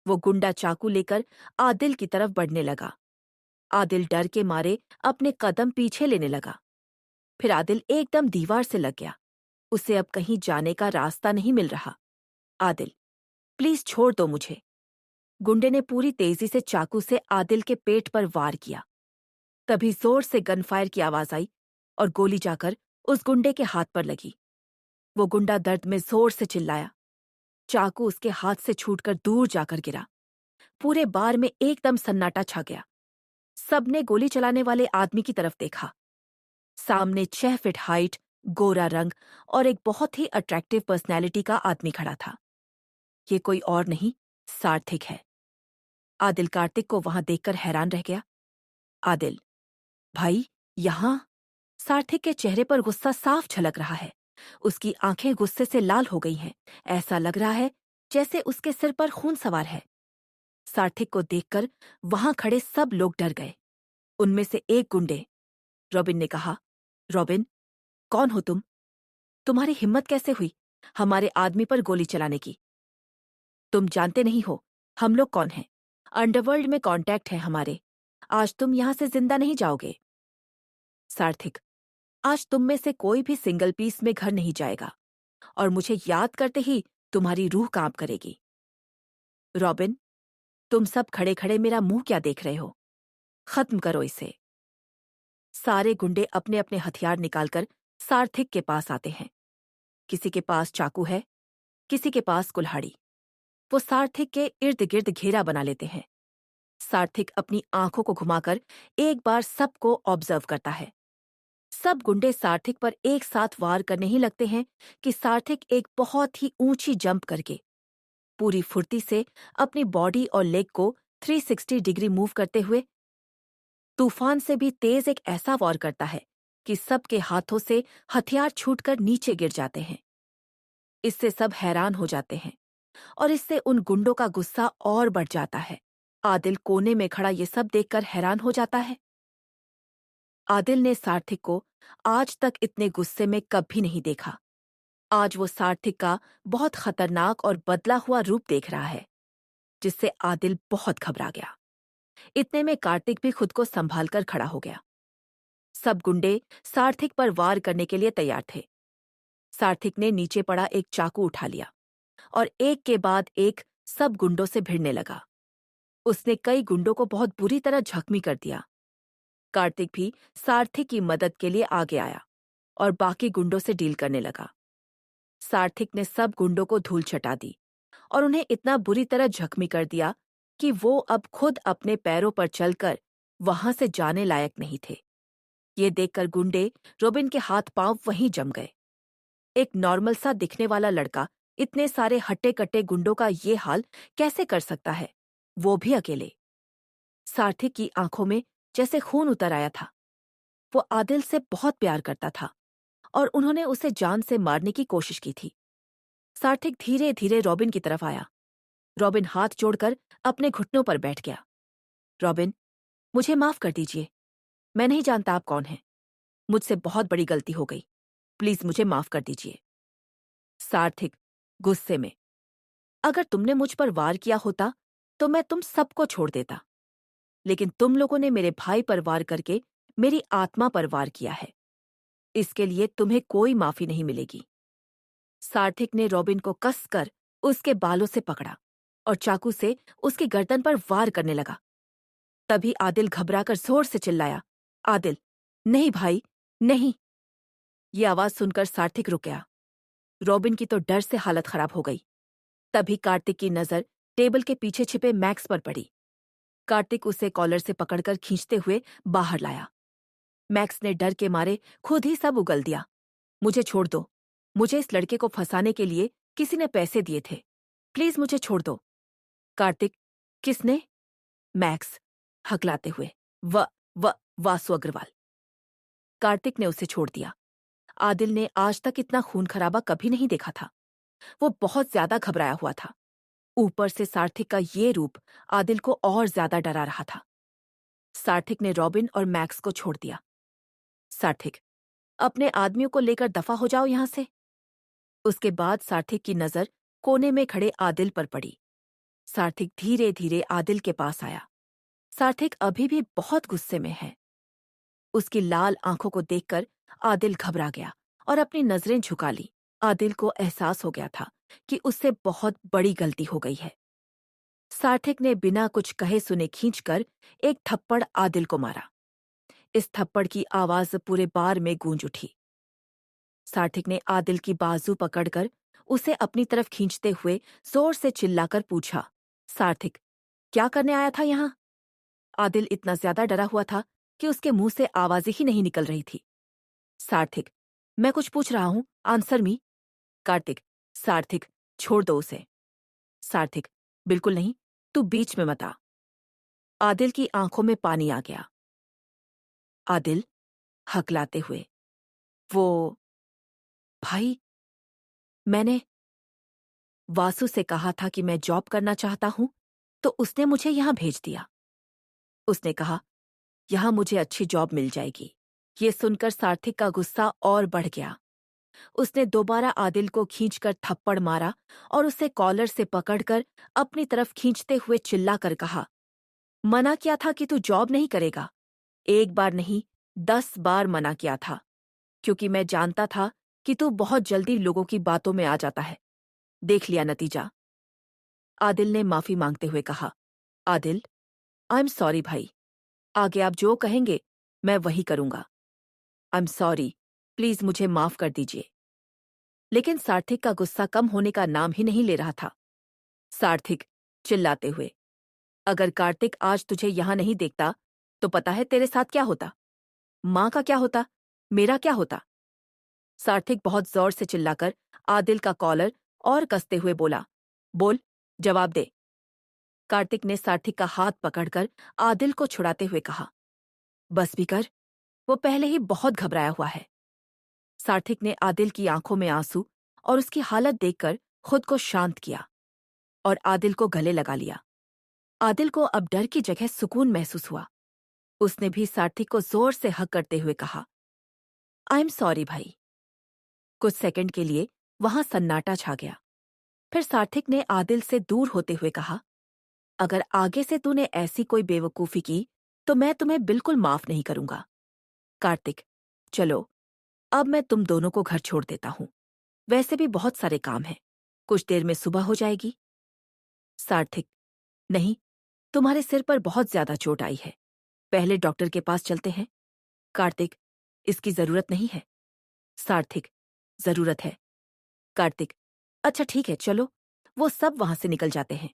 वो गुंडा चाकू लेकर आदिल की तरफ बढ़ने लगा। आदिल डर के मारे अपने कदम पीछे लेने लगा। फिर आदिल एकदम दीवार से लग गया। उसे अब कहीं जाने का रास्ता नहीं मिल रहा। आदिल, प्लीज छोड़ दो मुझे। गुंडे ने पूरी तेजी से चाकू से आदिल के पेट पर वार किया। तभी जोर से गनफायर की आवाज आई और गोली जाकर उस गुंडे के हाथ पर लगी। वो गुंडा दर्द में जोर से चिल्लाया। चाकू उसके हाथ से छूटकर दूर जाकर गिरा। पूरे बार में एकदम सन्नाटा छा गया। सबने गोली चलाने वाले आदमी की तरफ देखा। सामने 6 फीट हाइट, गोरा रंग और एक बहुत ही अट्रैक्टिव पर्सनैलिटी का आदमी खड़ा था। ये कोई और नहीं, सार्थक है। आदिल कार्तिक को वहां देखकर हैरान रह गया। आदिल, भाई, यहां? सार्थक के चेहरे पर गुस्सा साफ झलक रहा है। उसकी आंखें गुस्से से लाल हो गई हैं। ऐसा लग रहा है जैसे उसके सिर पर खून सवार है। सार्थक को देखकर वहां खड़े सब लोग डर गए। उनमें से एक गुंडे, रॉबिन ने कहा, रॉबिन, कौन हो तुम? तुम्हारी हिम्मत कैसे हुई हमारे आदमी पर गोली चलाने की? तुम जानते नहीं हो हम लोग कौन हैं। अंडरवर्ल्ड में कांटेक्ट है हमारे। आज तुम यहां से जिंदा नहीं जाओगे। सार्थक, आज तुम में से कोई भी सिंगल पीस में घर नहीं जाएगा और मुझे याद करते ही तुम्हारी रूह कांप करेगी। रॉबिन, तुम सब खड़े खड़े मेरा मुंह क्या देख रहे हो? खत्म करो इसे। सारे गुंडे अपने अपने हथियार निकालकर सार्थक के पास आते हैं। किसी के पास चाकू है, किसी के पास कुल्हाड़ी। वो सार्थक के इर्द गिर्द घेरा बना लेते हैं। सार्थक अपनी आंखों को घुमाकर एक बार सबको ऑब्जर्व करता है। सब गुंडे सार्थक पर एक साथ वार करने ही लगते हैं कि सार्थक एक बहुत ही ऊंची जंप करके पूरी फुर्ती से अपनी बॉडी और लेग को 360 डिग्री मूव करते हुए तूफान से भी तेज एक ऐसा वार करता है कि सबके हाथों से हथियार छूटकर नीचे गिर जाते हैं। इससे सब हैरान हो जाते हैं और इससे उन गुंडों का गुस्सा और बढ़ जाता है। आदिल कोने में खड़ा ये सब देखकर हैरान हो जाता है। आदिल ने सार्थक को आज तक इतने गुस्से में कभी नहीं देखा। आज वो सार्थक का बहुत खतरनाक और बदला हुआ रूप देख रहा है, जिससे आदिल बहुत घबरा गया। इतने में कार्तिक भी खुद को संभाल कर खड़ा हो गया। सब गुंडे सार्थक पर वार करने के लिए तैयार थे। सार्थक ने नीचे पड़ा एक चाकू उठा लिया और एक के बाद एक सब गुंडों से भिड़ने लगा। उसने कई गुंडों को बहुत बुरी तरह जख्मी कर दिया। कार्तिक भी सार्थक की मदद के लिए आगे आया और बाकी गुंडों से डील करने लगा। सार्थक ने सब गुंडों को धूल चटा दी और उन्हें इतना बुरी तरह जख्मी कर दिया कि वो अब खुद अपने पैरों पर चलकर वहां से जाने लायक नहीं थे। ये देखकर गुंडे रोबिन के हाथ पांव वहीं जम गए। एक नॉर्मल सा दिखने वाला लड़का इतने सारे हट्टे-कट्टे गुंडों का ये हाल कैसे कर सकता है, वो भी अकेले। सार्थक की आंखों में जैसे खून उतर आया था। वो आदिल से बहुत प्यार करता था और उन्होंने उसे जान से मारने की कोशिश की थी। सार्थक धीरे धीरे रॉबिन की तरफ आया। रॉबिन हाथ जोड़कर अपने घुटनों पर बैठ गया। रॉबिन, मुझे माफ कर दीजिए। मैं नहीं जानता आप कौन हैं। मुझसे बहुत बड़ी गलती हो गई। प्लीज मुझे माफ कर दीजिए। सार्थक गुस्से में, अगर तुमने मुझ पर वार किया होता तो मैं तुम सबको छोड़ देता, लेकिन तुम लोगों ने मेरे भाई पर वार करके मेरी आत्मा पर वार किया है। इसके लिए तुम्हें कोई माफी नहीं मिलेगी। सार्थक ने रॉबिन को कसकर उसके बालों से पकड़ा और चाकू से उसकी गर्दन पर वार करने लगा। तभी आदिल घबराकर जोर से चिल्लाया, आदिल, नहीं भाई, नहीं। ये आवाज सुनकर सार्थक रुक गया। रॉबिन की तो डर से हालत खराब हो गई। तभी कार्तिक की नजर टेबल के पीछे छिपे मैक्स पर पड़ी। कार्तिक उसे कॉलर से पकड़कर खींचते हुए बाहर लाया। मैक्स ने डर के मारे खुद ही सब उगल दिया। मुझे छोड़ दो। मुझे इस लड़के को फंसाने के लिए किसी ने पैसे दिए थे। प्लीज मुझे छोड़ दो। कार्तिक, किसने? मैक्स हकलाते हुए, व व वासु अग्रवाल। कार्तिक ने उसे छोड़ दिया। आदिल ने आज तक इतना खून खराबा कभी नहीं देखा था। वो बहुत ज्यादा घबराया हुआ था। ऊपर से सार्थक का ये रूप आदिल को और ज्यादा डरा रहा था। सार्थक ने रॉबिन और मैक्स को छोड़ दिया। सार्थक, अपने आदमियों को लेकर दफा हो जाओ यहां से। उसके बाद सार्थक की नजर कोने में खड़े आदिल पर पड़ी। सार्थक धीरे धीरे आदिल के पास आया। सार्थक अभी भी बहुत गुस्से में है। उसकी लाल आंखों को देखकर आदिल घबरा गया और अपनी नजरें झुका ली। आदिल को एहसास हो गया था कि उससे बहुत बड़ी गलती हो गई है। सार्थक ने बिना कुछ कहे सुने खींचकर एक थप्पड़ आदिल को मारा। इस थप्पड़ की आवाज पूरे बार में गूंज उठी। सार्थक ने आदिल की बाजू पकड़कर उसे अपनी तरफ खींचते हुए जोर से चिल्लाकर पूछा, सार्थक, क्या करने आया था यहाँ? आदिल इतना ज्यादा डरा हुआ था कि उसके मुंह से आवाजें ही नहीं निकल रही थी। सार्थक, मैं कुछ पूछ रहा हूं, आंसर मी। कार्तिक, सार्थक, छोड़ दो उसे। सार्थक, बिल्कुल नहीं, तू बीच में मत आ। आदिल की आंखों में पानी आ गया। आदिल, हकलाते हुए, वो भाई, मैंने वासु से कहा था कि मैं जॉब करना चाहता हूं, तो उसने मुझे यहां भेज दिया। उसने कहा, यहां मुझे अच्छी जॉब मिल जाएगी। ये सुनकर सार्थक का गुस्सा और बढ़ गया। उसने दोबारा आदिल को खींचकर थप्पड़ मारा और उसे कॉलर से पकड़कर अपनी तरफ खींचते हुए चिल्लाकर कहा, मना किया था कि तू जॉब नहीं करेगा। एक बार नहीं, 10 बार मना किया था, क्योंकि मैं जानता था कि तू बहुत जल्दी लोगों की बातों में आ जाता है। देख लिया नतीजा। आदिल ने माफी मांगते हुए कहा, आदिल, आई एम सॉरी भाई। आगे आप जो कहेंगे मैं वही करूंगा। आई एम सॉरी, प्लीज मुझे माफ कर दीजिए। लेकिन सार्थक का गुस्सा कम होने का नाम ही नहीं ले रहा था। सार्थक, चिल्लाते हुए, अगर कार्तिक आज तुझे यहां नहीं देखता तो पता है तेरे साथ क्या होता? मां का क्या होता? मेरा क्या होता? सार्थक बहुत जोर से चिल्लाकर आदिल का कॉलर और कसते हुए बोला, बोल, जवाब दे। कार्तिक ने सार्थक का हाथ पकड़कर आदिल को छुड़ाते हुए कहा, बस भी कर, वो पहले ही बहुत घबराया हुआ है। सार्थक ने आदिल की आंखों में आंसू और उसकी हालत देखकर खुद को शांत किया और आदिल को गले लगा लिया। आदिल को अब डर की जगह सुकून महसूस हुआ। उसने भी सार्थक को जोर से हक करते हुए कहा, आई एम सॉरी भाई। कुछ सेकंड के लिए वहां सन्नाटा छा गया। फिर सार्थक ने आदिल से दूर होते हुए कहा, अगर आगे से तूने ऐसी कोई बेवकूफी की तो मैं तुम्हें बिल्कुल माफ नहीं करूंगा। कार्तिक, चलो, अब मैं तुम दोनों को घर छोड़ देता हूं। वैसे भी बहुत सारे काम हैं। कुछ देर में सुबह हो जाएगी। सार्थक, नहीं, तुम्हारे सिर पर बहुत ज्यादा चोट आई है। पहले डॉक्टर के पास चलते हैं। कार्तिक, इसकी जरूरत नहीं है। सार्थक, जरूरत है। कार्तिक, अच्छा ठीक है, चलो। वो सब वहां से निकल जाते हैं।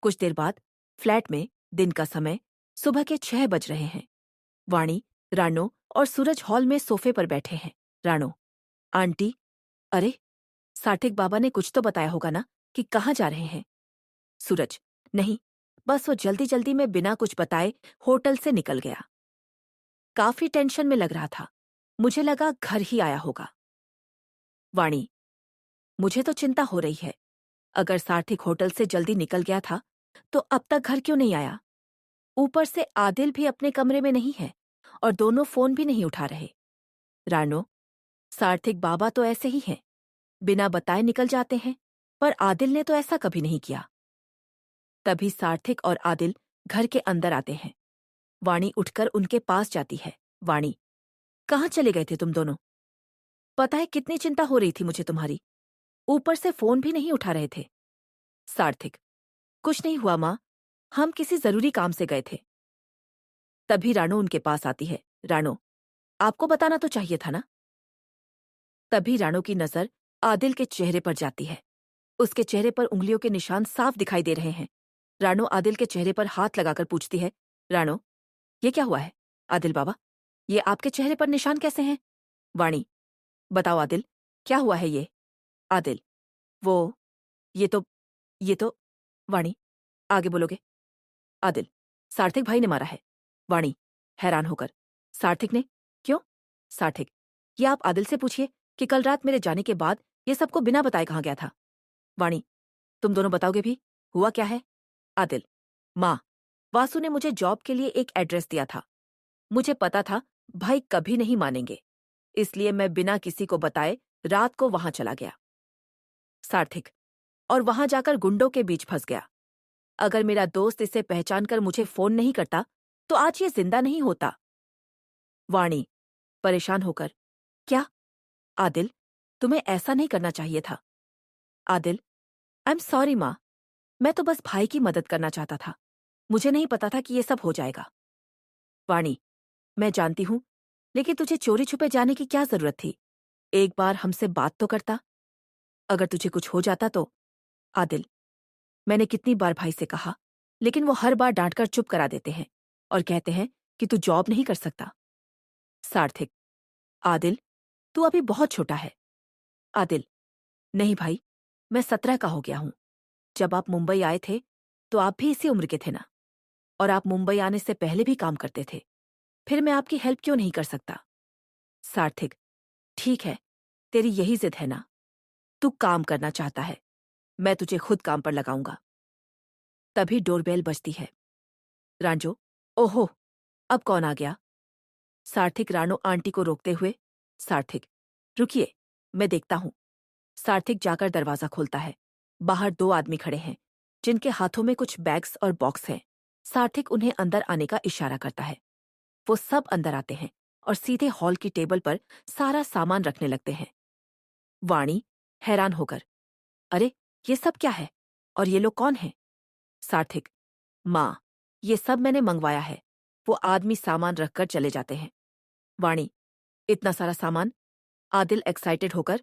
कुछ देर बाद फ्लैट में दिन का समय सुबह के 6 बज रहे हैं। वाणी, रानो और सूरज हॉल में सोफे पर बैठे हैं। रानो, आंटी, अरे, सार्थक बाबा ने कुछ तो बताया होगा ना कि कहाँ जा रहे हैं? सूरज, नहीं, बस वो जल्दी जल्दी में बिना कुछ बताए होटल से निकल गया। काफी टेंशन में लग रहा था। मुझे लगा घर ही आया होगा। वाणी, मुझे तो चिंता हो रही है। अगर सार्थक होटल से जल्दी निकल गया था तो अब तक घर क्यों नहीं आया? ऊपर से आदिल भी अपने कमरे में नहीं है और दोनों फोन भी नहीं उठा रहे। रानो, सार्थक बाबा तो ऐसे ही हैं, बिना बताए निकल जाते हैं, पर आदिल ने तो ऐसा कभी नहीं किया। तभी सार्थक और आदिल घर के अंदर आते हैं। वाणी उठकर उनके पास जाती है। वाणी, कहाँ चले गए थे तुम दोनों? पता है कितनी चिंता हो रही थी मुझे तुम्हारी। ऊपर से फोन भी नहीं उठा रहे थे। सार्थक, कुछ नहीं हुआ माँ, हम किसी जरूरी काम से गए थे। तभी रानो उनके पास आती है। रानो, आपको बताना तो चाहिए था ना। तभी रानो की नजर आदिल के चेहरे पर जाती है। उसके चेहरे पर उंगलियों के निशान साफ दिखाई दे रहे हैं। रानो आदिल के चेहरे पर हाथ लगाकर पूछती है, रानो, ये क्या हुआ है? आदिल बाबा, ये आपके चेहरे पर निशान कैसे हैं? वाणी, बताओ आदिल, क्या हुआ है ये? आदिल, वो, ये तो, ये तो। वाणी, आगे बोलोगे? आदिल, सार्थक भाई ने मारा है। वाणी, हैरान होकर, सार्थक ने? क्यों? सार्थक, ये आप आदिल से पूछिए कि कल रात मेरे जाने के बाद ये सबको बिना बताए कहाँ गया था। वाणी, तुम दोनों बताओगे भी, हुआ क्या है? आदिल, माँ, वासु ने मुझे जॉब के लिए एक एड्रेस दिया था। मुझे पता था भाई कभी नहीं मानेंगे, इसलिए मैं बिना किसी को बताए रात को वहां चला गया। सार्थक, और वहां जाकर गुंडों के बीच फंस गया। अगर मेरा दोस्त इसे पहचान कर मुझे फोन नहीं करता तो आज ये जिंदा नहीं होता। वाणी परेशान होकर, क्या? आदिल, तुम्हें ऐसा नहीं करना चाहिए था। आदिल, आई एम सॉरी माँ, मैं तो बस भाई की मदद करना चाहता था, मुझे नहीं पता था कि ये सब हो जाएगा। वाणी, मैं जानती हूँ, लेकिन तुझे चोरी छुपे जाने की क्या जरूरत थी? एक बार हमसे बात तो करता, अगर तुझे कुछ हो जाता तो। आदिल, मैंने कितनी बार भाई से कहा, लेकिन वो हर बार डांटकर चुप करा देते हैं और कहते हैं कि तू जॉब नहीं कर सकता। सार्थक, आदिल, तू अभी बहुत छोटा है। आदिल, नहीं भाई, मैं 17 का हो गया हूं। जब आप मुंबई आए थे तो आप भी इसी उम्र के थे ना, और आप मुंबई आने से पहले भी काम करते थे, फिर मैं आपकी हेल्प क्यों नहीं कर सकता? सार्थक, ठीक है, तेरी यही जिद है ना, तू काम करना चाहता है, मैं तुझे खुद काम पर लगाऊंगा। तभी डोरबेल बजती है। रांझो, ओहो, अब कौन आ गया? सार्थक राणो आंटी को रोकते हुए, सार्थक, रुकिए, मैं देखता हूं। सार्थक जाकर दरवाजा खोलता है। बाहर 2 आदमी खड़े हैं, जिनके हाथों में कुछ बैग्स और बॉक्स हैं। सार्थक उन्हें अंदर आने का इशारा करता है। वो सब अंदर आते हैं और सीधे हॉल की टेबल पर सारा सामान रखने लगते हैं। वाणी हैरान होकर, अरे, ये सब क्या है? और ये लोग कौन हैं? सार्थक, माँ, ये सब मैंने मंगवाया है। वो आदमी सामान रखकर चले जाते हैं। वाणी, इतना सारा सामान? आदिल एक्साइटेड होकर,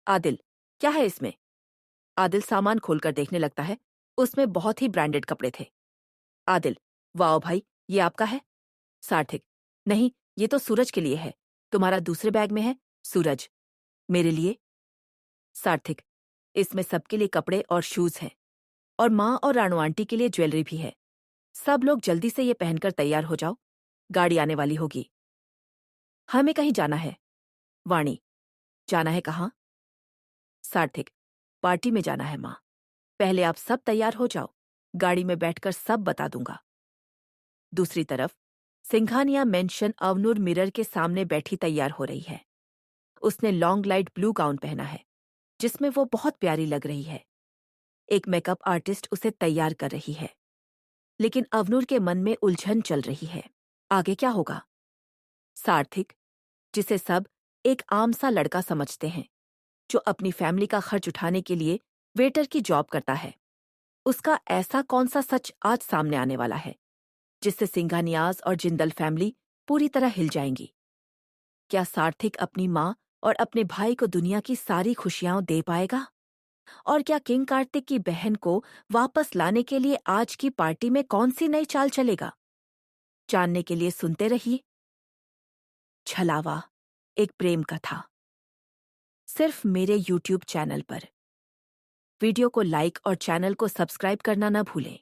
आदिल, क्या है इसमें? आदिल सामान खोलकर देखने लगता है। उसमें बहुत ही ब्रांडेड कपड़े थे। आदिल, वाओ भाई, ये आपका है? सार्थक, नहीं, ये तो सूरज के लिए है। तुम्हारा दूसरे बैग में है? सूरज, मेरे लिए? सार्थक, इसमें सबके लिए कपड़े और शूज हैं, और माँ और राणू आंटी के लिए ज्वेलरी भी है। सब लोग जल्दी से ये पहनकर तैयार हो जाओ, गाड़ी आने वाली होगी। हमें कहीं जाना है। वाणी, जाना है कहाँ? सार्थक, पार्टी में जाना है माँ। पहले आप सब तैयार हो जाओ, गाड़ी में बैठकर सब बता दूंगा। दूसरी तरफ सिंघानिया मेंशन अवनूर मिरर के सामने बैठी तैयार हो रही है। उसने लॉन्ग लाइट ब्लू गाउन पहना है, जिसमें वो बहुत प्यारी लग रही है। एक मेकअप आर्टिस्ट उसे तैयार कर रही है, लेकिन अवनूर के मन में उलझन चल रही है। आगे क्या होगा? सार्थक, जिसे सब एक आम सा लड़का समझते हैं, जो अपनी फैमिली का खर्च उठाने के लिए वेटर की जॉब करता है, उसका ऐसा कौन सा सच आज सामने आने वाला है जिससे सिंघानियाज और जिंदल फैमिली पूरी तरह हिल जाएंगी? क्या सार्थक अपनी माँ और अपने भाई को दुनिया की सारी खुशियां दे पाएगा? और क्या किंग कार्तिक की बहन को वापस लाने के लिए आज की पार्टी में कौन सी नई चाल चलेगा? जानने के लिए सुनते रहिए छलावा, एक प्रेम कथा, सिर्फ मेरे YouTube चैनल पर। वीडियो को लाइक और चैनल को सब्सक्राइब करना न भूलें।